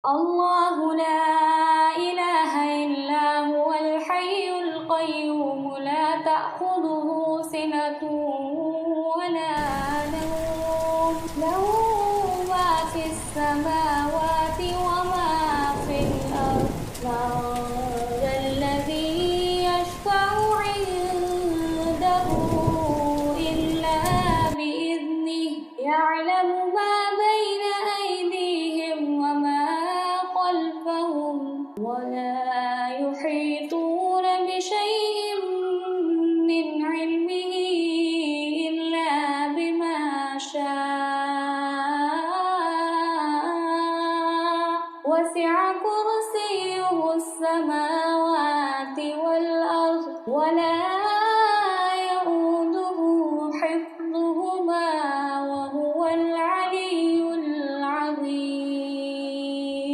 الله لا إله إلا هو الحي القيوم لا تأخذه سنة ولا نوم له ما في السماوات وما في الأرض من ذا الذي يشفع عنده إلا بإذنه يعلم ما بين أيديهم وما خلفهم ولا يحيطون بشيء من علمه إلا بما شاء وسع كرسيه السماوات والأرض ولا